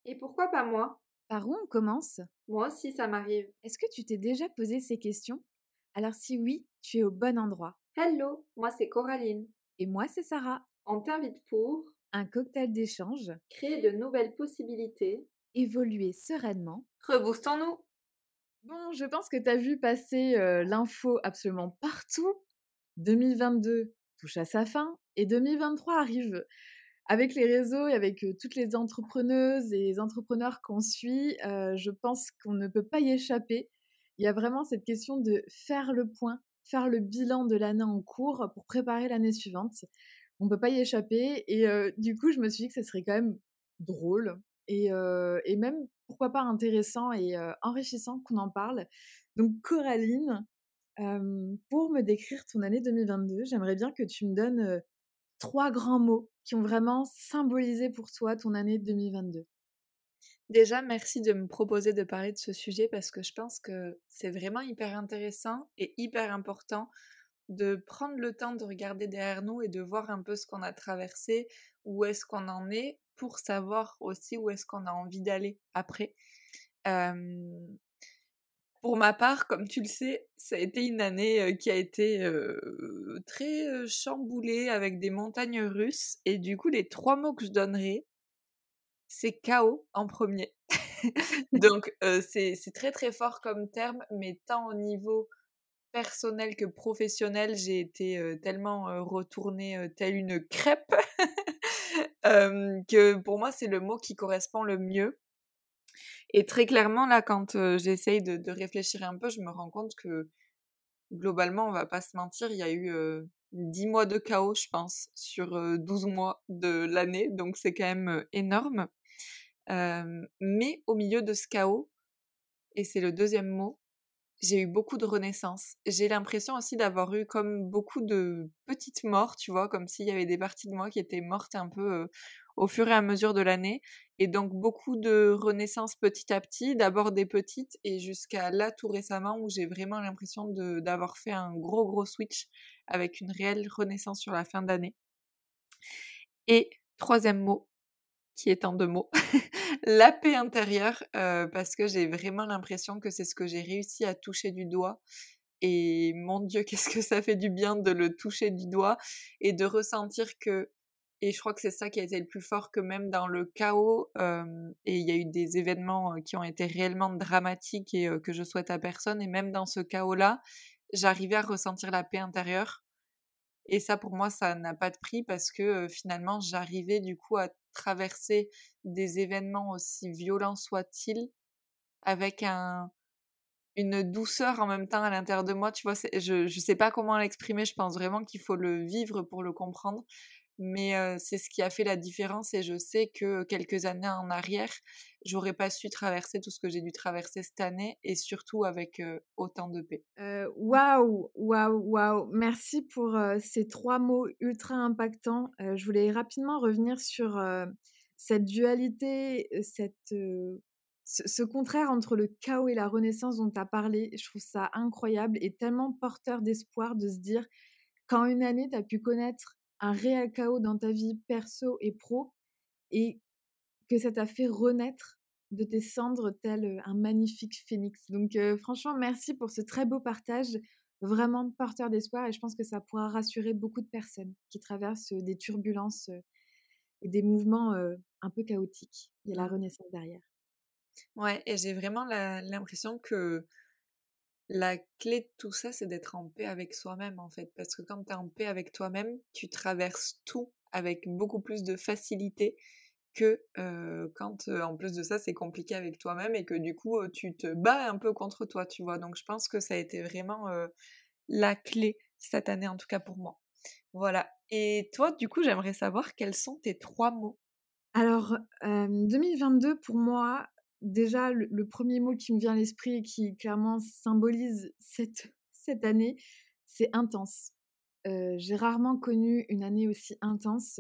Et pourquoi pas moi? Par où on commence? Moi aussi, ça m'arrive. Est-ce que tu t'es déjà posé ces questions? Alors si oui, tu es au bon endroit. Hello, moi c'est Coraline. Et moi, c'est Sarah. On t'invite pour Un cocktail d'échange, créer de nouvelles possibilités. évoluer sereinement. Reboostons-nous! Bon, je pense que tu as vu passer l'info absolument partout. 2022 touche à sa fin et 2023 arrive. Avec les réseaux et avec toutes les entrepreneuses et les entrepreneurs qu'on suit, je pense qu'on ne peut pas y échapper. Il y a vraiment cette question de faire le point, faire le bilan de l'année en cours pour préparer l'année suivante. On ne peut pas y échapper et du coup, je me suis dit que ça serait quand même drôle et même, pourquoi pas intéressant et enrichissant qu'on en parle. Donc Coraline, pour me décrire ton année 2022, j'aimerais bien que tu me donnes, 3 grands mots qui ont vraiment symbolisé pour toi ton année 2022. Déjà, merci de me proposer de parler de ce sujet parce que je pense que c'est vraiment hyper intéressant et hyper important de prendre le temps de regarder derrière nous et de voir un peu ce qu'on a traversé, où est-ce qu'on en est, pour savoir aussi où est-ce qu'on a envie d'aller après. Euh, Pour ma part, comme tu le sais, ça a été une année, qui a été, très, chamboulée avec des montagnes russes et du coup, les 3 mots que je donnerais, c'est chaos en premier. Donc c'est très, très fort comme terme, mais tant au niveau personnel que professionnel, j'ai été, tellement, retournée, telle une crêpe, que pour moi, c'est le mot qui correspond le mieux. Et très clairement, là, quand, j'essaye de réfléchir un peu, je me rends compte que globalement, on va pas se mentir, il y a eu, 10 mois de chaos, je pense, sur, 12 mois de l'année, donc c'est quand même, énorme. Mais au milieu de ce chaos, et c'est le deuxième mot, j'ai eu beaucoup de renaissance. J'ai l'impression aussi d'avoir eu comme beaucoup de petites morts, tu vois, comme s'il y avait des parties de moi qui étaient mortes un peu, au fur et à mesure de l'année et donc beaucoup de renaissance petit à petit, d'abord des petites et jusqu'à là, tout récemment, où j'ai vraiment l'impression de d'avoir fait un gros, gros switch avec une réelle renaissance sur la fin d'année. Et troisième mot, qui est en 2 mots, la paix intérieure, parce que j'ai vraiment l'impression que c'est ce que j'ai réussi à toucher du doigt et mon Dieu, qu'est-ce que ça fait du bien de le toucher du doigt et de ressentir que et je crois que c'est ça qui a été le plus fort, que même dans le chaos, et il y a eu des événements, qui ont été réellement dramatiques et que je souhaite à personne et même dans ce chaos-là, j'arrivais à ressentir la paix intérieure et ça, pour moi, ça n'a pas de prix parce que, finalement, j'arrivais du coup à traverser des événements aussi violents soient-ils avec une douceur en même temps à l'intérieur de moi, tu vois? Je sais pas comment l'exprimer, je pense vraiment qu'il faut le vivre pour le comprendre, mais c'est ce qui a fait la différence et je sais que quelques années en arrière, j'aurais pas su traverser tout ce que j'ai dû traverser cette année et surtout avec, autant de paix. Waouh, waouh, waouh! Merci pour, ces 3 mots ultra impactants. Je voulais rapidement revenir sur, cette dualité, ce contraire entre le chaos et la renaissance dont tu as parlé. Je trouve ça incroyable et tellement porteur d'espoir de se dire qu'en une année, tu as pu connaître un réel chaos dans ta vie perso et pro et que ça t'a fait renaître de tes cendres tel, un magnifique phénix. Donc franchement merci pour ce très beau partage, vraiment porteur d'espoir et je pense que ça pourra rassurer beaucoup de personnes qui traversent, des turbulences, et des mouvements, un peu chaotiques. Il y a la Mmh. renaissance derrière. Ouais et j'ai vraiment l'impression que la clé de tout ça, c'est d'être en paix avec soi-même, en fait. Parce que quand tu es en paix avec toi-même, tu traverses tout avec beaucoup plus de facilité que, quand, en plus de ça, c'est compliqué avec toi-même et que du coup, tu te bats un peu contre toi, tu vois? Donc je pense que ça a été vraiment, la clé cette année, en tout cas pour moi. Voilà et toi, du coup, j'aimerais savoir quels sont tes 3 mots? Alors, 2022 pour moi, déjà le 1er mot qui me vient à l'esprit et qui clairement symbolise cette année, c'est intense. J'ai rarement connu une année aussi intense.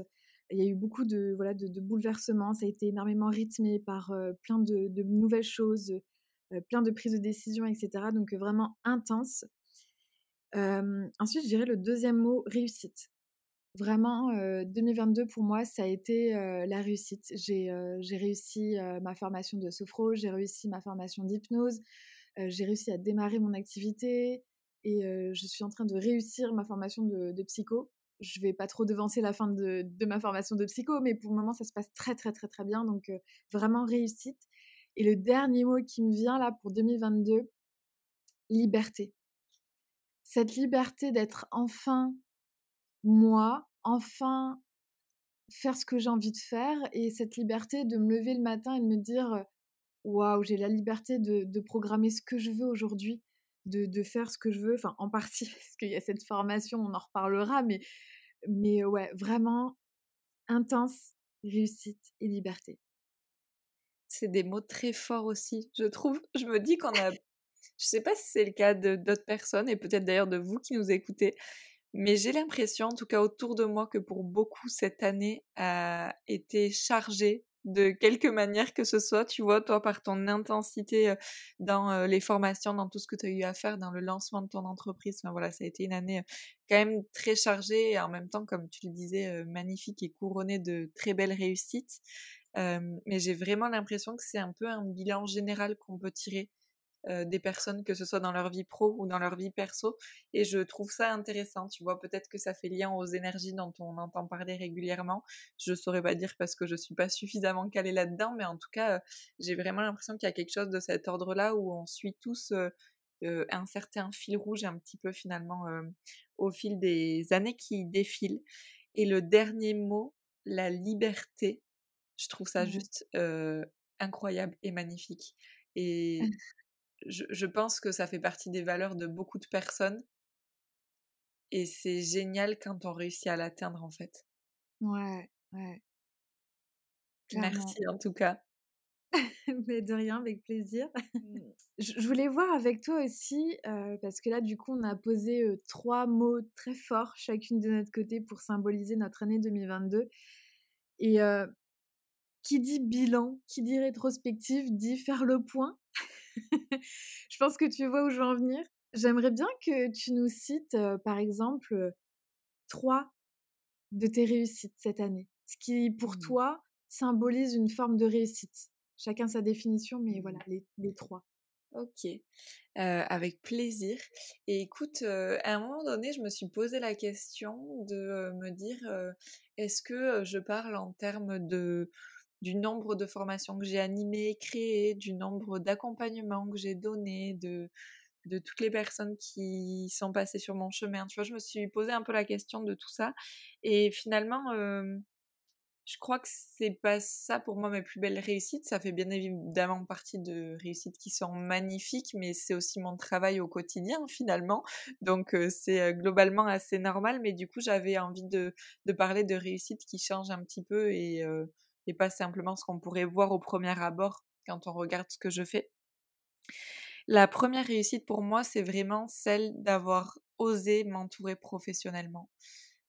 Il y a eu beaucoup de voilà, de bouleversements. Ça a été énormément rythmé par, plein de nouvelles choses, plein de prises de décision et cetera, donc vraiment intense. Ensuite, je dirais le deuxième mot, réussite. Vraiment, 2022 pour moi, ça a été, la réussite. J'ai réussi, ma formation de sophro, j'ai réussi ma formation d'hypnose, j'ai réussi à démarrer mon activité et je suis en train de réussir ma formation de psycho. Je vais pas trop devancer la fin de ma formation de psycho, mais pour le moment, ça se passe très, très, très, très bien, donc vraiment réussite. Et le dernier mot qui me vient là pour 2022, liberté. Cette liberté d'être enfin moi, enfin faire ce que j'ai envie de faire et cette liberté de me lever le matin et de me dire, «Waouh, j'ai la liberté de programmer ce que je veux aujourd'hui, de faire ce que je veux». Enfin, en partie parce qu'il y a cette formation, on en reparlera, mais ouais, vraiment intense, réussite et liberté. C'est des mots très forts aussi, je trouve. Je me dis qu'on a je sais pas si c'est le cas de d'autres personnes et peut-être d'ailleurs de vous qui nous écoutez, mais j'ai l'impression, en tout cas autour de moi, que pour beaucoup cette année a été chargée de quelque manière que ce soit, tu vois, toi par ton intensité dans les formations, dans tout ce que tu as eu à faire, dans le lancement de ton entreprise. Enfin voilà, ça a été une année quand même très chargée et en même temps, comme tu le disais, magnifique et couronnée de très belles réussites. Mais j'ai vraiment l'impression que c'est un peu un bilan général qu'on peut tirer des personnes, que ce soit dans leur vie pro ou dans leur vie perso. Et je trouve ça intéressant, tu vois, peut-être que ça fait lien aux énergies dont on entend parler régulièrement. Je saurais pas dire parce que je suis pas suffisamment calée là-dedans, mais en tout cas, j'ai vraiment l'impression qu'il y a quelque chose de cet ordre-là où on suit tous un certain fil rouge un petit peu finalement au fil des années qui défilent. Et le dernier mot, la liberté, je trouve ça Ouais. juste incroyable et magnifique. Et je pense que ça fait partie des valeurs de beaucoup de personnes et c'est génial quand on réussit à l'atteindre en fait. Ouais, ouais, clairement. Merci en tout cas. Mais de rien, avec plaisir. Mmh. Je voulais voir avec toi aussi, parce que là, du coup, on a posé, 3 mots très forts, chacune de notre côté, pour symboliser notre année 2022 et qui dit bilan, qui dit rétrospective, dit faire le point. Je pense que tu vois où je veux en venir. J'aimerais bien que tu nous cites, par exemple, 3 de tes réussites cette année. Ce qui, pour Mmh. toi, symbolise une forme de réussite. Chacun sa définition, mais voilà, Mmh. les 3. OK, avec plaisir et écoute, à un moment donné, je me suis posé la question de, me dire, est-ce que, je parle en termes de du nombre de formations que j'ai animées, créées, du nombre d'accompagnements que j'ai donnés, de toutes les personnes qui sont passées sur mon chemin, tu vois? Je me suis posé un peu la question de tout ça et finalement, je crois que c'est pas ça pour moi mes plus belles réussites. Ça fait bien évidemment partie de réussites qui sont magnifiques, mais c'est aussi mon travail au quotidien finalement. Donc c'est, globalement assez normal, mais du coup j'avais envie de parler de réussites qui changent un petit peu et pas simplement ce qu'on pourrait voir au premier abord quand on regarde ce que je fais. La première réussite pour moi, c'est vraiment celle d'avoir osé m'entourer professionnellement,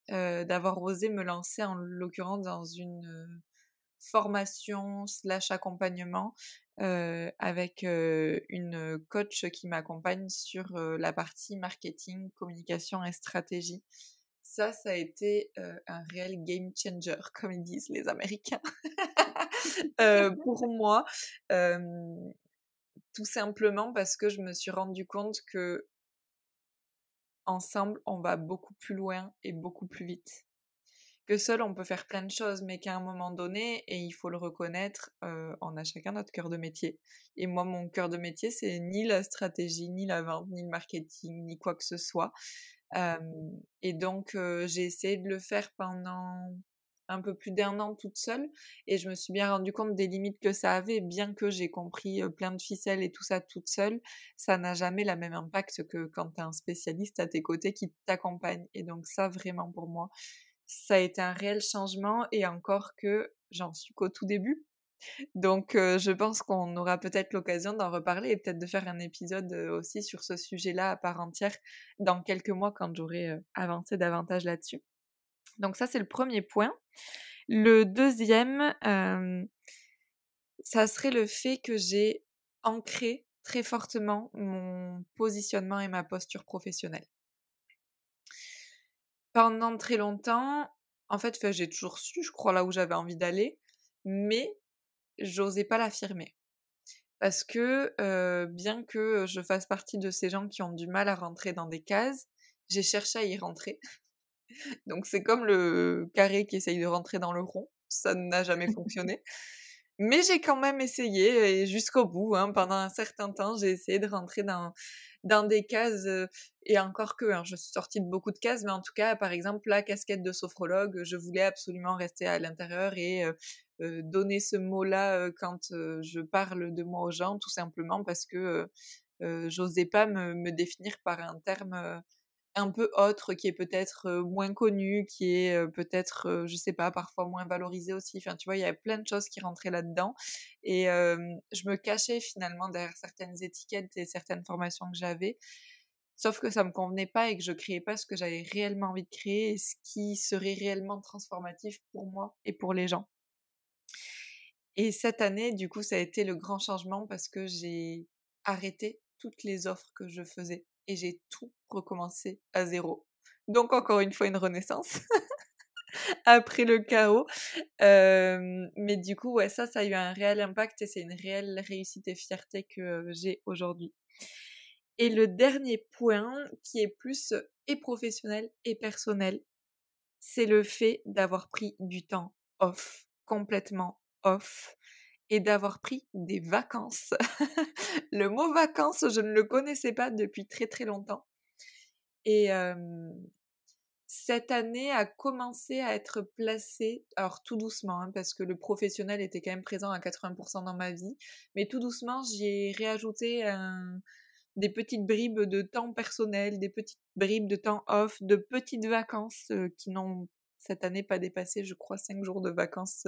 d'avoir osé me lancer en l'occurrence dans une, formation/accompagnement, avec, une coach qui m'accompagne sur, la partie marketing, communication et stratégie. Ça a été, un réel game changer comme ils disent les Américains, pour moi, hem tout simplement parce que je me suis rendu compte que ensemble, on va beaucoup plus loin et beaucoup plus vite. Que seul, on peut faire plein de choses, mais qu'à un moment donné, et il faut le reconnaître, on a chacun notre cœur de métier. Et moi, mon cœur de métier, c'est ni la stratégie, ni la vente, ni le marketing, ni quoi que ce soit. Hem et donc j'ai essayé de le faire pendant un peu plus d'1 an toute seule et je me suis bien rendu compte des limites que ça avait. Bien que j'ai compris, plein de ficelles et tout ça toute seule, ça n'a jamais la même impact que quand tu as un spécialiste à tes côtés qui t'accompagne et donc ça, vraiment pour moi, ça a été un réel changement et encore que j'en suis qu'au tout début. Donc je pense qu'on aura peut-être l'occasion d'en reparler et peut-être de faire un épisode, aussi sur ce sujet-là à part entière dans quelques mois quand j'aurai, avancé davantage là-dessus. Donc ça, c'est le premier point. Le deuxième, ça serait le fait que j'ai ancré très fortement mon positionnement et ma posture professionnelle. Pendant très longtemps, en fait, j'ai toujours su, je crois, là où j'avais envie d'aller, mais j'osais pas l'affirmer. Parce que, bien que, je fasse partie de ces gens qui ont du mal à rentrer dans des cases, j'ai cherché à y rentrer. Donc c'est comme le carré qui essaye de rentrer dans le rond, ça n'a jamais fonctionné. Mais j'ai quand même essayé et jusqu'au bout, hein. Pendant un certain temps, j'ai essayé de rentrer dans des cases, et encore que, hein, je suis sortie de beaucoup de cases, mais en tout cas, par exemple, la casquette de sophrologue, je voulais absolument rester à l'intérieur et donner ce mot-là, quand, je parle de moi aux gens, tout simplement parce que, j'osais pas me définir par un terme, un peu autre, qui est peut-être, moins connu, qui est, peut-être, je sais pas, parfois moins valorisé aussi. Enfin, tu vois, il y avait plein de choses qui rentraient là-dedans et je me cachais finalement derrière certaines étiquettes et certaines formations que j'avais. Sauf que ça me convenait pas et que je créais pas ce que j'avais réellement envie de créer et ce qui serait réellement transformatif pour moi et pour les gens. Et cette année, du coup, ça a été le grand changement parce que j'ai arrêté toutes les offres que je faisais et j'ai tout recommencé à zéro. Donc encore une fois, une renaissance après le chaos. Mais du coup, ouais, ça a eu un réel impact et c'est une réelle réussite et fierté que, j'ai aujourd'hui. Et le dernier point qui est plus, et professionnel et personnel, c'est le fait d'avoir pris du temps off, complètement off et d'avoir pris des vacances. Le mot vacances, je ne le connaissais pas depuis très, très longtemps et cette année a commencé à être placée, alors tout doucement, hein, parce que le professionnel était quand même présent à 80 dans ma vie, mais tout doucement, j'y ai réajouté des petites bribes de temps personnel, des petites bribes de temps off, de petites vacances, qui n'ont cette année pas dépassé, je crois, 5 jours de vacances,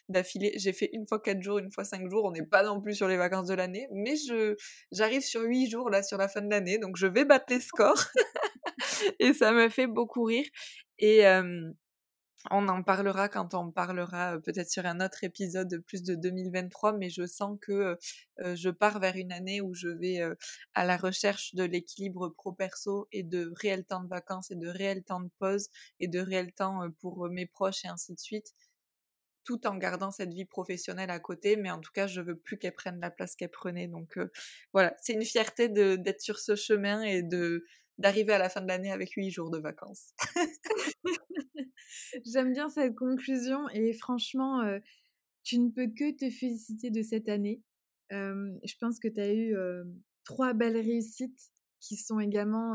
d'affilée. J'ai fait une fois 4 jours, une fois 5 jours. On n'est pas non plus sur les vacances de l'année, mais j'arrive sur 8 jours là sur la fin de l'année, donc je vais battre les scores et ça me fait beaucoup rire et on en parlera quand on parlera, peut-être sur un autre épisode plus de 2023, mais je sens que, je pars vers une année où je vais, à la recherche de l'équilibre pro perso et de réel temps de vacances et de réel temps de pause et de réel temps, pour, mes proches et ainsi de suite, tout en gardant cette vie professionnelle à côté, mais en tout cas, je veux plus qu'elle prenne la place qu'elle prenait donc voilà, c'est une fierté d'être sur ce chemin et d'arriver à la fin de l'année avec 8 jours de vacances. J'aime bien cette conclusion et franchement, tu ne peux que te féliciter de cette année. Je pense que tu as eu, 3 belles réussites qui sont également,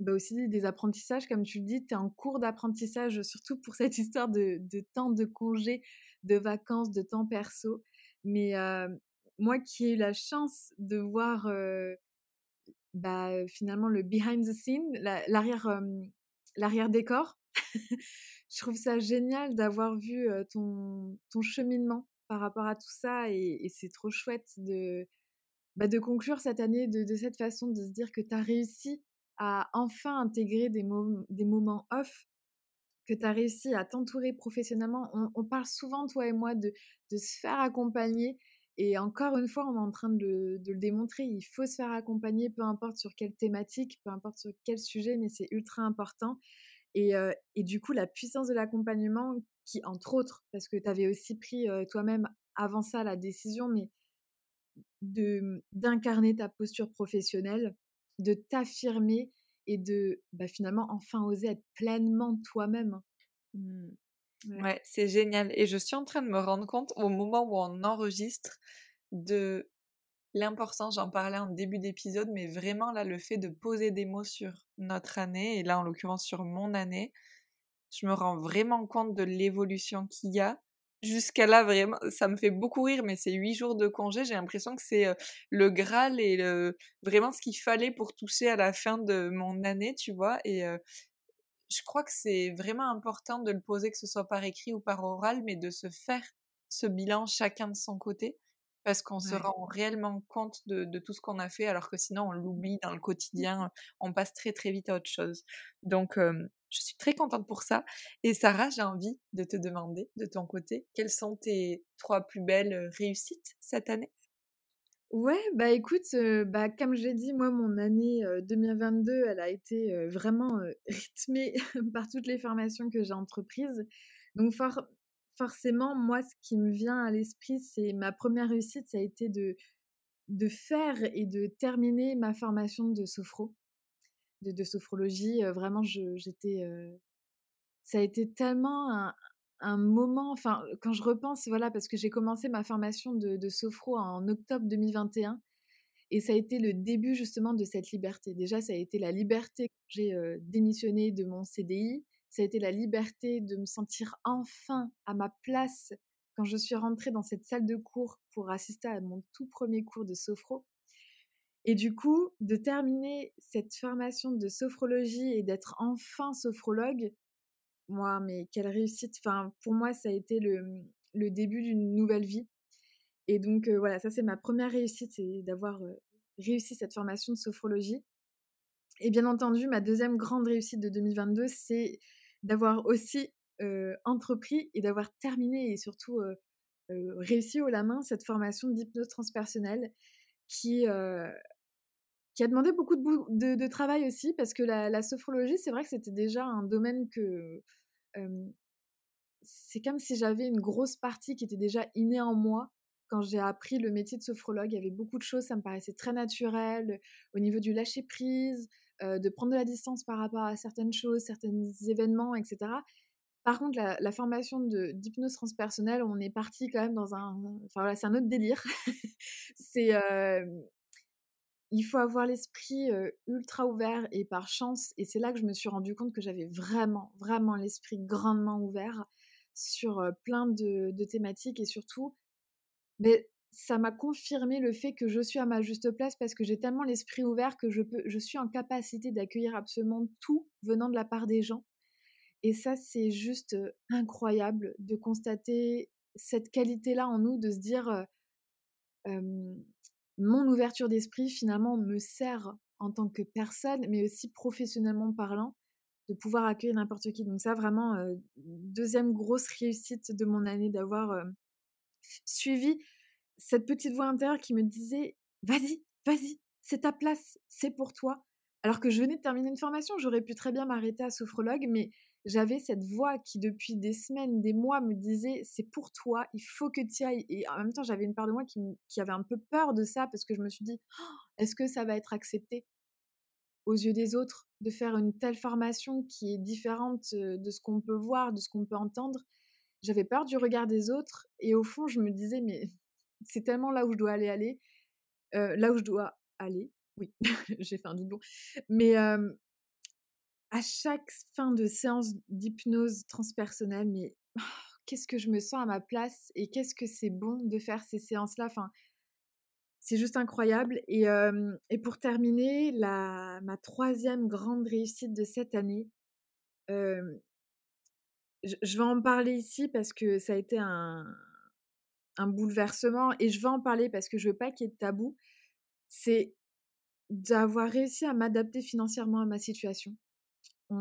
aussi des apprentissages comme tu le dis. Tu es en cours d'apprentissage, surtout pour cette histoire de temps de congé, de vacances, de temps perso. Mais, moi qui ai eu la chance de voir, finalement le behind the scene, l'arrière décor. Je trouve ça génial d'avoir vu, ton cheminement par rapport à tout ça et c'est trop chouette de conclure cette année de cette façon, de se dire que tu as réussi à enfin intégrer des moments off, que tu as réussi à t'entourer professionnellement. On parle souvent, toi et moi, de se faire accompagner et encore une fois, on est en train de le démontrer. Il faut se faire accompagner, peu importe sur quelle thématique, peu importe sur quel sujet, mais c'est ultra important et du coup, la puissance de l'accompagnement qui, entre autres, parce que tu avais aussi pris, toi-même avant ça la décision, mais d'incarner ta posture professionnelle, de t'affirmer et finalement, enfin oser être pleinement toi-même, hein. Mmh. Ouais. Ouais, c'est génial et je suis en train de me rendre compte au moment où on enregistre de l'importance, j'en parlais en début d'épisode, mais vraiment là, le fait de poser des mots sur notre année et là, en l'occurrence sur mon année, je me rends vraiment compte de l'évolution qu'il y a. Jusqu'à là, vraiment, ça me fait beaucoup rire, mais ces 8 jours de congé, j'ai l'impression que c'est, le graal et vraiment ce qu'il fallait pour toucher à la fin de mon année, tu vois? Et je crois que c'est vraiment important de le poser, que ce soit par écrit ou par oral, mais de se faire ce bilan chacun de son côté, parce qu'on se Ouais. rend réellement compte de tout ce qu'on a fait, alors que sinon on l'oublie dans le quotidien, on passe très très vite à autre chose. Donc je suis très contente pour ça. Et Sarah, j'ai envie de te demander, de ton côté, quelles sont tes 3 plus belles réussites cette année? Ouais, bah, écoute, bah, comme je l'ai dit, moi, mon année, 2022, elle a été, vraiment, rythmée par toutes les formations que j'ai entreprises. Donc forcément, moi, ce qui me vient à l'esprit, c'est ma première réussite, ça a été de faire et de terminer ma formation de sophro, de sophrologie. Vraiment, j'étais, ça a été tellement un moment, enfin, quand je repense, voilà, parce que j'ai commencé ma formation de sophro en octobre 2021 et ça a été le début justement de cette liberté. Déjà, ça a été la liberté quand j'ai, démissionné de mon CDI. Ça a été la liberté de me sentir enfin à ma place quand je suis rentrée dans cette salle de cours pour assister à mon tout premier cours de sophro et du coup, de terminer cette formation de sophrologie et d'être enfin sophrologue, moi, mais quelle réussite! Enfin, pour moi, ça a été le début d'une nouvelle vie et donc voilà, ça, c'est ma première réussite, c'est d'avoir, réussi cette formation de sophrologie et bien entendu, ma deuxième grande réussite de 2022, c'est d'avoir aussi, entrepris et d'avoir terminé et surtout, réussi haut la main cette formation d'hypnose transpersonnelle qui, heu, qui a demandé beaucoup de travail aussi parce que la sophrologie, c'est vrai que c'était déjà un domaine que, hem c'est comme si j'avais une grosse partie qui était déjà innée en moi. Quand j'ai appris le métier de sophrologue, il y avait beaucoup de choses, ça me paraissait très naturel, au niveau du lâcher prise, de prendre de la distance par rapport à certaines choses, certains événements, et cetera. Par contre, la formation d'hypnose transpersonnelle, on est parti quand même dans un enfin voilà, c'est un autre délire. C'est, il faut avoir l'esprit, ultra ouvert et par chance et c'est là que je me suis rendu compte que j'avais vraiment, vraiment l'esprit grandement ouvert sur, plein de thématiques et surtout, beh, ça m'a confirmé le fait que je suis à ma juste place parce que j'ai tellement l'esprit ouvert que je suis en capacité d'accueillir absolument tout venant de la part des gens et ça, c'est juste, incroyable de constater cette qualité-là en nous, de se dire, Hem, mon ouverture d'esprit finalement me sert en tant que personne, mais aussi professionnellement parlant, de pouvoir accueillir n'importe qui. Donc ça vraiment, 2e grosse réussite de mon année d'avoir, suivi cette petite voix intérieure qui me disait: «Vas-y, vas-y, c'est ta place, c'est pour toi». Alors que je venais de terminer une formation, j'aurais pu très bien m'arrêter à sophrologue, mais j'avais cette voix qui depuis des semaines, des mois me disait: «C'est pour toi, il faut que tu y ailles» et en même temps, j'avais une part de moi qui avait un peu peur de ça parce que je me suis dit: «Oh, est-ce que ça va être accepté aux yeux des autres de faire une telle formation qui est différente, de ce qu'on peut voir, de ce qu'on peut entendre?» J'avais peur du regard des autres et au fond, je me disais: «Mais c'est tellement là où je dois aller, là où je dois aller». Oui, j'ai fait un doublon. Mais, à chaque fin de séance d'hypnose transpersonnelle, mais qu'est-ce que je me sens à ma place et qu'est-ce que c'est bon de faire ces séances-là. Enfin, c'est juste incroyable et pour terminer, la ma troisième grande réussite de cette année, hem, je vais en parler ici parce que ça a été un bouleversement et je vais en parler parce que je veux pas qu'il y ait de tabou. C'est d'avoir réussi à m'adapter financièrement à ma situation. On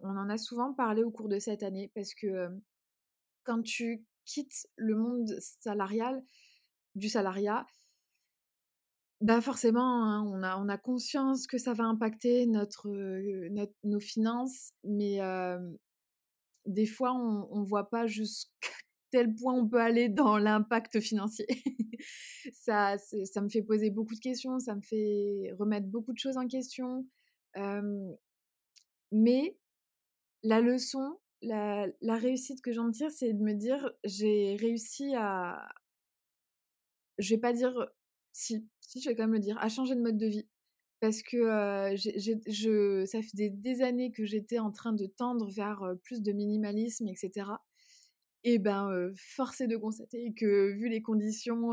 en a souvent parlé au cours de cette année parce que, quand tu quittes le monde salarial du salariat, bah, forcément, hein, on a conscience que ça va impacter nos finances, mais des fois, on voit pas jusqu'à quel point on peut aller dans l'impact financier. Ça me fait poser beaucoup de questions, ça me fait remettre beaucoup de choses en question, hem, mais la leçon, la réussite que j'en tire, c'est de me dire: «J'ai réussi à» je vais pas dire si, je vais quand même le dire, à changer de mode de vie. Parce que, j'ai je ça faisait des années que j'étais en train de tendre vers, plus de minimalisme et cetera et ben, force est de constater que vu les conditions,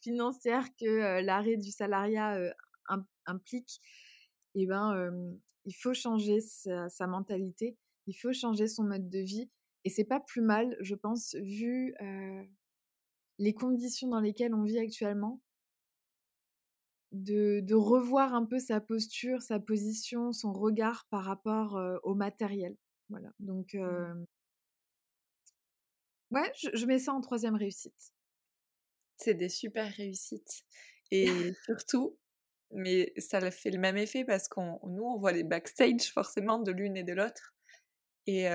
financières que, l'arrêt du salariat, implique et ben, il faut changer sa mentalité, il faut changer son mode de vie et c'est pas plus mal, je pense, vu, les conditions dans lesquelles on vit actuellement, de revoir un peu sa posture, sa position, son regard par rapport, au matériel. Voilà, donc Mmh. ouais, je mets ça en troisième réussite. C'est des super réussites et surtout mais ça l'a fait le même effet parce qu'on nous, on voit les backstage forcément de l'une et de l'autre et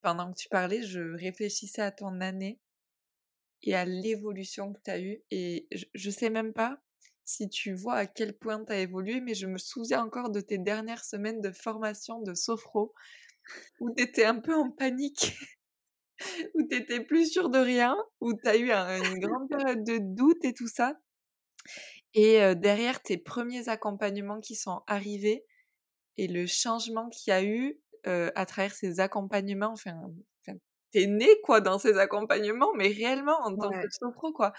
pendant que tu parlais, je réfléchissais à ton année et à l'évolution que tu as eue et je sais même pas si tu vois à quel point tu as évolué, mais je me souviens encore de tes dernières semaines de formation de sophro où tu étais un peu en panique, où tu étais plus sûre de rien, où tu as eu une grande période de doute et tout ça et derrière tes premiers accompagnements qui sont arrivés et le changement qu'il y a eu, à travers ces accompagnements, enfin, tu né quoi dans ces accompagnements, mais réellement en tant que Ouais. sophro quoi.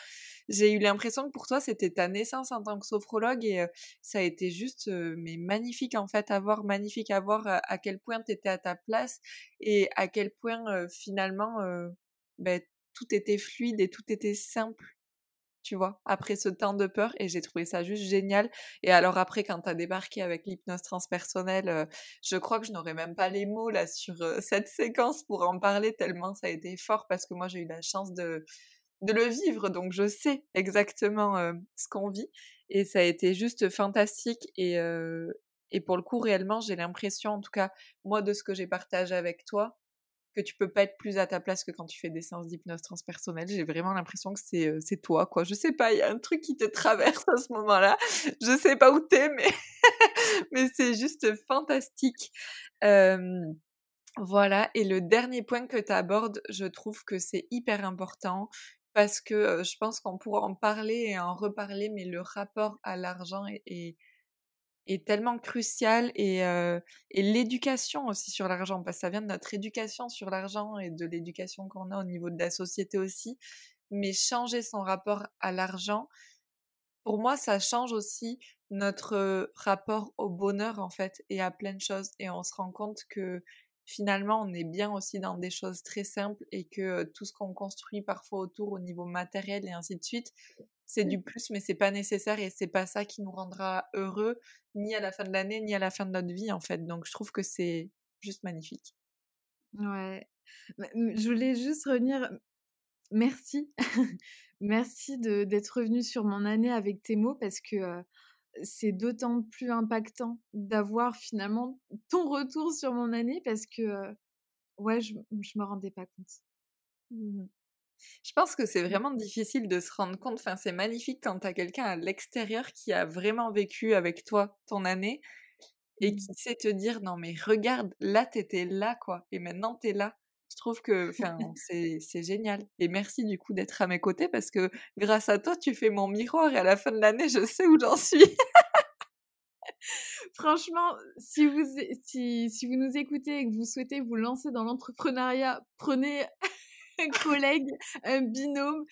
J'ai eu l'impression que pour toi c'était ta naissance en tant que sophrologue et ça a été juste, mais magnifique en fait à voir, magnifique à voir, à quel point tu étais à ta place et à quel point, finalement, beh, tout était fluide et tout était simple. Tu vois? Après ce temps de peur et j'ai trouvé ça juste génial et alors après quand tu as débarqué avec l'hypnose transpersonnelle, je crois que je n'aurais même pas les mots là sur, cette séquence pour en parler tellement ça a été fort parce que moi j'ai eu la chance de le vivre donc je sais exactement, ce qu'on vit et ça a été juste fantastique et pour le coup réellement j'ai l'impression en tout cas moi de ce que j'ai partagé avec toi, que tu peux pas être plus à ta place que quand tu fais des séances d'hypnose transpersonnelle. J'ai vraiment l'impression que c'est toi, quoi. Je sais pas, il y a un truc qui te traverse à ce moment-là. Je sais pas où t'es, mais mais c'est juste fantastique. Hem, voilà et le dernier point que tu abordes, je trouve que c'est hyper important parce que, je pense qu'on pourra en parler et en reparler, mais le rapport à l'argent est tellement crucial et l'éducation aussi sur l'argent, parce que ça vient de notre éducation sur l'argent et de l'éducation qu'on a au niveau de la société aussi. Mais changer son rapport à l'argent, pour moi, ça change aussi notre rapport au bonheur en fait et à plein de choses. Et on se rend compte que finalement, on est bien aussi dans des choses très simples et que tout ce qu'on construit parfois autour au niveau matériel et ainsi de suite, c'est du plus, mais c'est pas nécessaire et c'est pas ça qui nous rendra heureux ni à la fin de l'année, ni à la fin de notre vie en fait. Donc je trouve que c'est juste magnifique. Ouais. Je voulais juste revenir merci. Merci d'être revenu sur mon année avec tes mots parce que, c'est d'autant plus impactant d'avoir finalement ton retour sur mon année parce que, ouais, je me rendais pas compte. Mmh. Je pense que c'est vraiment difficile de se rendre compte, enfin c'est magnifique quand tu as quelqu'un à l'extérieur qui a vraiment vécu avec toi ton année et Mmh. qui sait te dire: «Non mais regarde, là t'étais là quoi et maintenant t'es là». Je trouve que enfin c'est génial et merci du coup d'être à mes côtés parce que grâce à toi, tu fais mon miroir et à la fin de l'année, je sais où j'en suis. Franchement, si vous nous écoutez et que vous souhaitez vous lancer dans l'entrepreneuriat, prenez un collègue, un binôme,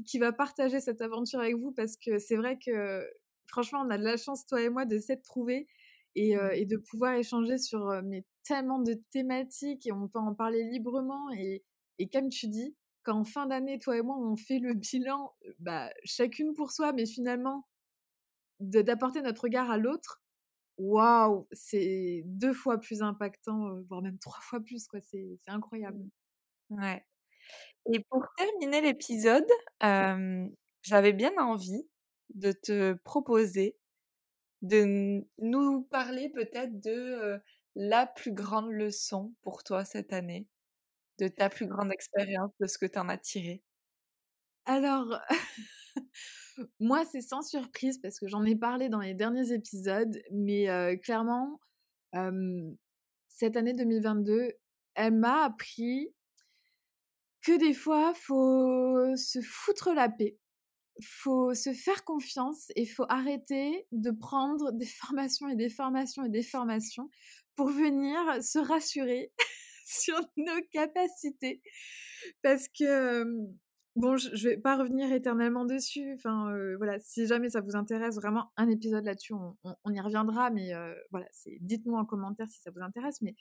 qui va partager cette aventure avec vous parce que c'est vrai que franchement, on a de la chance, toi et moi, de s'être trouvés et de pouvoir échanger sur, mais tellement de thématiques et on peut en parler librement et comme tu dis, quand en fin d'année, toi et moi, on fait le bilan, bah, chacune pour soi, mais finalement d'apporter notre regard à l'autre, waouh! C'est 2 fois plus impactant, voire même 3 fois plus, quoi, c'est incroyable. Mmh. Ouais et pour terminer l'épisode, j'avais bien envie de te proposer de nous parler peut-être de, la plus grande leçon pour toi cette année, de ta plus grande expérience, de ce que tu en as tiré. Alors, moi, c'est sans surprise parce que j'en ai parlé dans les derniers épisodes, mais clairement, hem, cette année 2022, elle m'a appris que des fois, faut se foutre la paix. Faut se faire confiance et faut arrêter de prendre des formations et des formations et des formations pour venir se rassurer sur nos capacités. Parce que, bon, je vais pas revenir éternellement dessus, enfin, voilà, si jamais ça vous intéresse, vraiment un épisode là-dessus, on y reviendra, mais voilà, c'est dites-moi en commentaire si ça vous intéresse, mais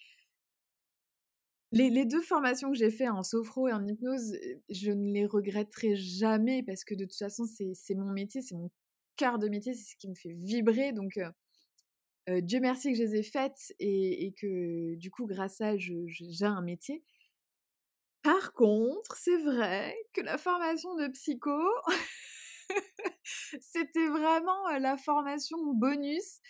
les 2 formations que j'ai fait en sophro et en hypnose, je ne les regretterai jamais parce que de toute façon, c'est mon métier, c'est mon cœur de métier, c'est ce qui me fait vibrer donc Dieu merci que je les ai faites et que du coup, grâce à elles, j'ai un métier. Par contre, c'est vrai que la formation de psycho, C'était vraiment, la formation bonus,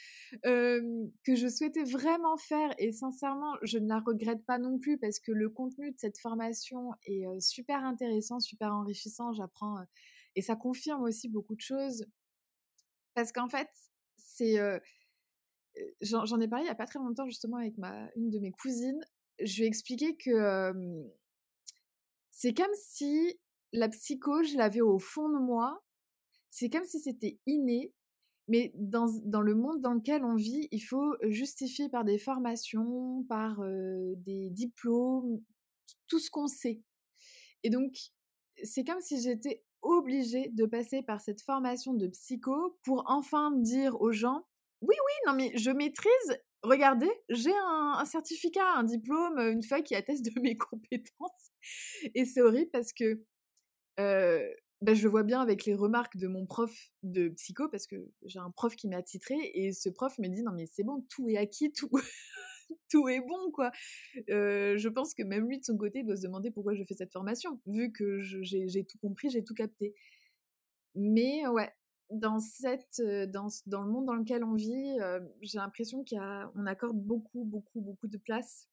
que je souhaitais vraiment faire et sincèrement, je ne la regrette pas non plus parce que le contenu de cette formation est, super intéressant, super enrichissant. J'apprends, et ça confirme aussi beaucoup de choses parce qu'en fait, c'est, j'en ai parlé il y a pas très longtemps justement avec ma une de mes cousines. Je lui ai expliqué que, c'est comme si la psycho, je l'avais au fond de moi. C'est comme si c'était inné, mais dans le monde dans lequel on vit, il faut justifier par des formations, par, des diplômes, tout ce qu'on sait et donc c'est comme si j'étais obligée de passer par cette formation de psycho pour enfin dire aux gens: «Oui, oui, non mais je maîtrise, regardez, j'ai un certificat, un diplôme, une feuille qui atteste de mes compétences» et c'est horrible parce que Heu, bah, je le vois bien avec les remarques de mon prof de psycho parce que j'ai un prof qui m'a attitrée et ce prof me dit: «Non mais c'est bon, tout est acquis, tout tout est bon quoi». Je pense que même lui de son côté, il doit se demander pourquoi je fais cette formation, vu que j'ai tout compris, j'ai tout capté. Mais ouais, dans le monde dans lequel on vit, j'ai l'impression on accorde beaucoup, beaucoup, beaucoup de place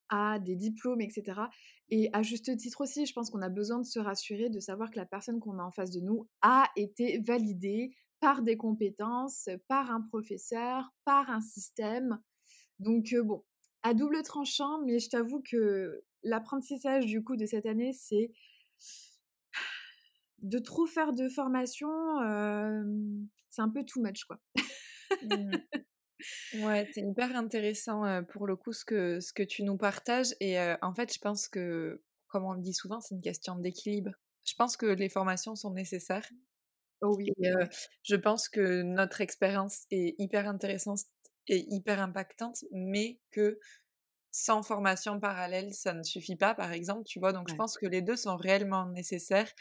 à des diplômes et cetera et à juste titre aussi, je pense qu'on a besoin de se rassurer, de savoir que la personne qu'on a en face de nous a été validée par des compétences, par un professeur, par un système. Donc bon, à double tranchant, mais je t'avoue que l'apprentissage du coup de cette année, c'est de trop faire de formation, c'est un peu too much quoi. Mmh. Ouais, c'est hyper intéressant, pour le coup ce que tu nous partages et en fait, je pense que, comme on le dit souvent, c'est une question d'équilibre. Je pense que les formations sont nécessaires Oh et oui, ouais. je pense que notre expérience est hyper intéressante et hyper impactante, mais que sans formation parallèle, ça ne suffit pas, par exemple, tu vois? Donc je Ouais. pense que les 2 sont réellement nécessaires,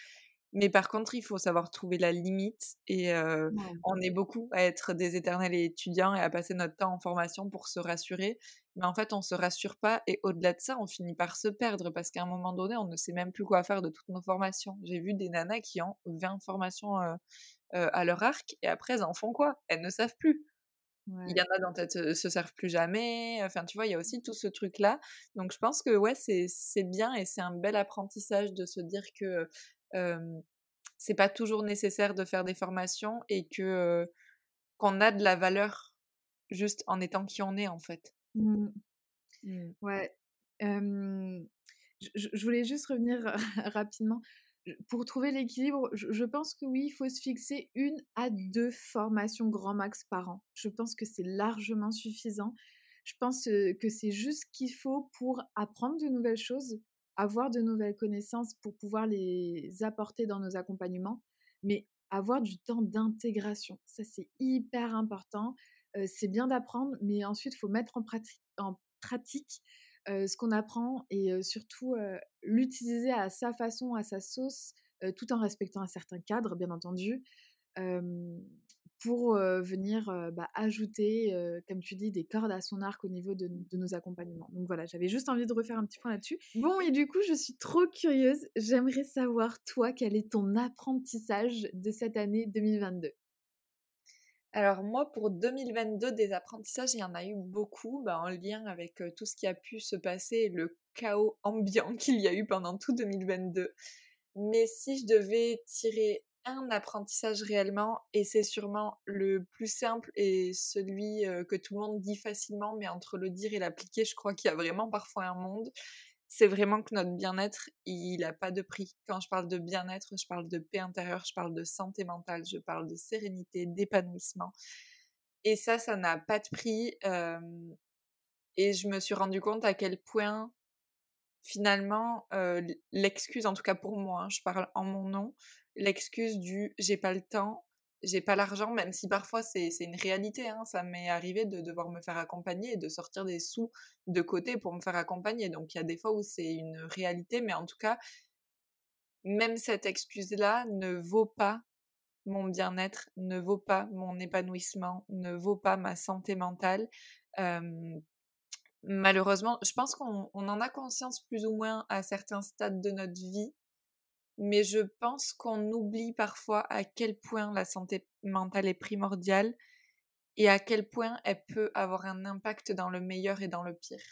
mais par contre, il faut savoir trouver la limite et Ouais. on est beaucoup à être des éternels étudiants et à passer notre temps en formation pour se rassurer, mais en fait, on se rassure pas et au-delà de ça, on finit par se perdre parce qu'à un moment donné, on ne sait même plus quoi faire de toutes nos formations. J'ai vu des nanas qui ont 20 formations, à leur arc et après elles en font quoi? Elles ne savent plus. Il y Ouais. en a dont elles se servent plus jamais, enfin, tu vois, il y a aussi tout ce truc-là. Donc je pense que ouais, c'est bien et c'est un bel apprentissage de se dire que, hem, c'est pas toujours nécessaire de faire des formations et que, qu'on a de la valeur juste en étant qui on est, en fait. Mmh. Mmh. Ouais. Hem, je voulais juste revenir rapidement. Pour trouver l'équilibre, je pense que oui, il faut se fixer 1 à 2 formations grand max par an. Je pense que c'est largement suffisant. Je pense, que c'est juste ce qu'il faut pour apprendre de nouvelles choses, avoir de nouvelles connaissances pour pouvoir les apporter dans nos accompagnements, mais avoir du temps d'intégration. Ça, c'est hyper important. C'est bien d'apprendre, mais ensuite, il faut mettre en pratique, ce qu'on apprend et surtout, l'utiliser à sa façon, à sa sauce, tout en respectant un certain cadre, bien entendu, hem, pour, venir, bah, ajouter, comme tu dis, des cordes à son arc au niveau de nos accompagnements. Donc voilà, j'avais juste envie de refaire un petit point là-dessus. Bon et du coup, je suis trop curieuse, j'aimerais savoir, toi, quel est ton apprentissage de cette année 2022? Alors moi, pour 2022, des apprentissages, il y en a eu beaucoup, bah, en lien avec, tout ce qui a pu se passer et le chaos ambiant qu'il y a eu pendant tout 2022. Mais si je devais tirer un apprentissage réellement, et c'est sûrement le plus simple et celui, que tout le monde dit facilement, mais entre le dire et l'appliquer, je crois qu'il y a vraiment parfois un monde, c'est vraiment que notre bien-être, il a pas de prix. Quand je parle de bien-être, je parle de paix intérieure, je parle de santé mentale, je parle de sérénité, d'épanouissement et ça n'a pas de prix, et je me suis rendu compte à quel point finalement, l'excuse, en tout cas pour moi, hein, je parle en mon nom, l'excuse du «j'ai pas le temps, j'ai pas l'argent», même si parfois c'est une réalité, hein. Ça m'est arrivé de devoir me faire accompagner et de sortir des sous de côté pour me faire accompagner. Donc il y a des fois où c'est une réalité, mais en tout cas, même cette excuse-là ne vaut pas mon bien-être, ne vaut pas mon épanouissement, ne vaut pas ma santé mentale. Hem Malheureusement, je pense qu'on en a conscience plus ou moins à certains stades de notre vie, mais je pense qu'on oublie parfois à quel point la santé mentale est primordiale et à quel point elle peut avoir un impact dans le meilleur et dans le pire.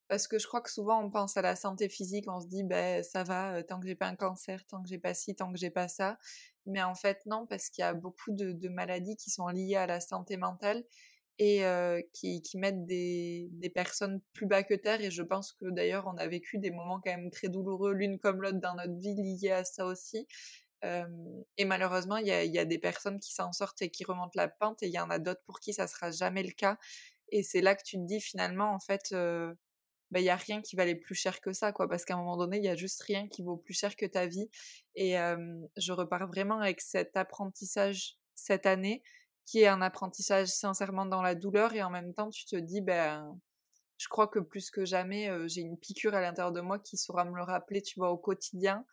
Parce que je crois que souvent on pense à la santé physique, on se dit ben ça va tant que j'ai pas un cancer, tant que j'ai pas ci, tant que j'ai pas ça. Mais en fait non, parce qu'il y a beaucoup de maladies qui sont liées à la santé mentale et qui mettent des personnes plus bas que terre. Et je pense que d'ailleurs on a vécu des moments quand même très douloureux l'une comme l'autre dans notre vie liés à ça aussi. Et malheureusement il y a des personnes qui s'en sortent et qui remontent la pente et il y en a d'autres pour qui ça sera jamais le cas. Et c'est là que tu te dis finalement en fait bah, y a rien qui valait plus cher que ça, quoi. Parce qu'à un moment donné, il y a juste rien qui vaut plus cher que ta vie. Et je repars vraiment avec cet apprentissage cette année, qui est un apprentissage sincèrement dans la douleur. Et en même temps, tu te dis, ben, je crois que plus que jamais, j'ai une piqûre à l'intérieur de moi qui saura me le rappeler, tu vois, au quotidien.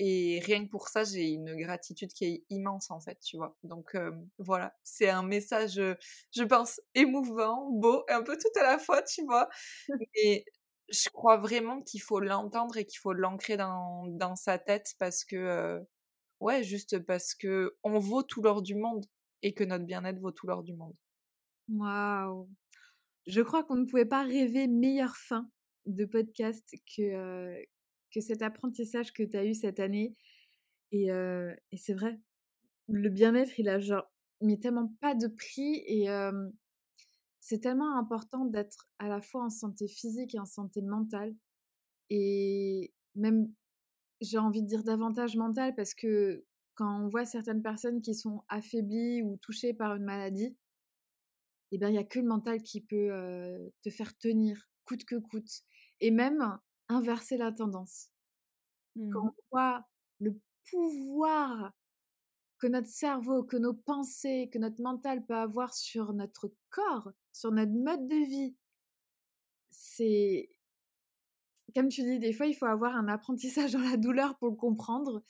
Et rien que pour ça, j'ai une gratitude qui est immense, en fait, tu vois. Donc voilà, c'est un message, je pense, émouvant, beau, un peu tout à la fois, tu vois. Et je crois vraiment qu'il faut l'entendre et qu'il faut l'ancrer dans sa tête parce que, ouais, juste parce qu'on vaut tout l'or du monde et que notre bien-être vaut tout l'or du monde. Waouh! Je crois qu'on ne pouvait pas rêver meilleure fin de podcast que cet apprentissage que tu as eu cette année et c'est vrai, le bien-être, il a genre mais tellement pas de prix et c'est tellement important d'être à la fois en santé physique et en santé mentale et même, j'ai envie de dire davantage mentale parce que quand on voit certaines personnes qui sont affaiblies ou touchées par une maladie, et ben, il y a que le mental qui peut, te faire tenir coûte que coûte et même inverser la tendance. Quand Mmh. on voit le pouvoir que notre cerveau, que nos pensées, que notre mental peut avoir sur notre corps, sur notre mode de vie, c'est comme tu dis, des fois, il faut avoir un apprentissage dans la douleur pour le comprendre.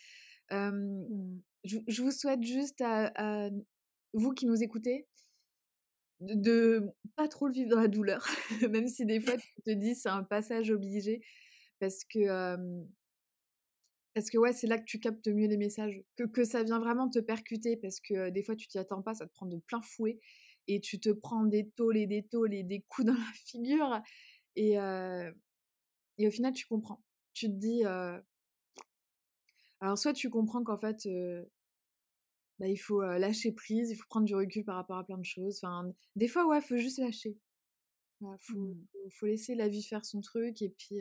Hem, Mmh. je vous souhaite juste à vous qui nous écoutez, de pas trop le vivre dans la douleur, même si des fois tu te dis: «C'est un passage obligé» parce que, parce que ouais, c'est là que tu captes mieux les messages, que ça vient vraiment te percuter parce que, des fois tu t'y attends pas, ça te prend de plein fouet et tu te prends des tôles et des coups dans la figure et heu et au final tu comprends. Tu te dis, alors soit tu comprends qu'en fait, bah, il faut, lâcher prise, il faut prendre du recul par rapport à plein de choses. Enfin, des fois, ouais, faut juste lâcher. Voilà, Mmh. faut laisser la vie faire son truc et puis,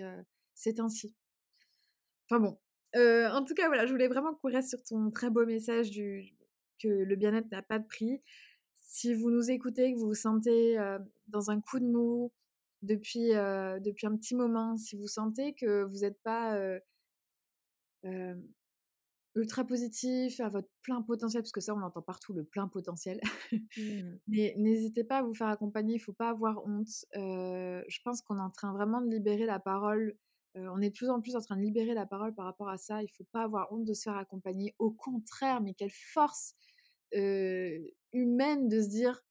c'est ainsi. Enfin bon, en tout cas, voilà, je voulais vraiment qu'on reste sur ton très beau message du que le bien-être n'a pas de prix. Si vous nous écoutez, que vous vous sentez, dans un coup de mou depuis un petit moment, si vous sentez que vous êtes pas, hem, ultra positif, à votre plein potentiel, parce que ça, on l'entend partout, le plein potentiel. Mmh. Mais n'hésitez pas à vous faire accompagner, il faut pas avoir honte. Je pense qu'on est en train vraiment de libérer la parole, on est de plus en plus en train de libérer la parole par rapport à ça. Il faut pas avoir honte de se faire accompagner. Au contraire, mais quelle force, humaine de se dire: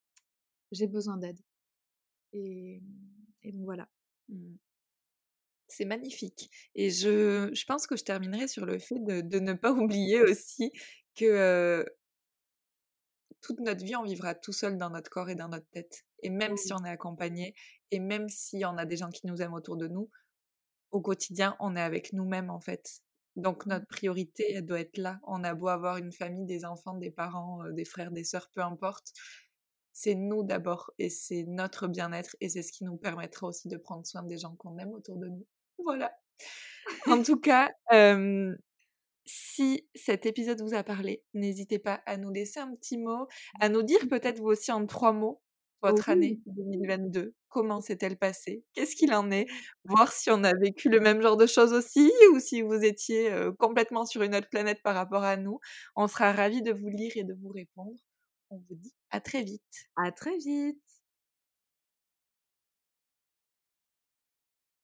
«J'ai besoin d'aide» et et donc voilà. Mmh. C'est magnifique et je pense que je terminerai sur le fait de ne pas oublier aussi que, toute notre vie, on vivra tout seul dans notre corps et dans notre tête. Et même si Oui. on est accompagné, et même si on a des gens qui nous aiment autour de nous, au quotidien, on est avec nous-mêmes en fait. Donc notre priorité, elle doit être là. On a beau avoir une famille, des enfants, des parents, des frères, des sœurs, peu importe. C'est nous d'abord et c'est notre bien-être et c'est ce qui nous permettra aussi de prendre soin des gens qu'on aime autour de nous. Voilà. En tout cas, si cet épisode vous a parlé, n'hésitez pas à nous laisser un petit mot, à nous dire peut-être vous aussi en 3 mots, Oh votre oui! année 2022. Comment s'est-elle passée? Qu'est-ce qu'il en est? Voir si on a vécu le même genre de choses aussi ou si vous étiez, complètement sur une autre planète par rapport à nous. On sera ravis de vous lire et de vous répondre. On vous dit à très vite. À très vite!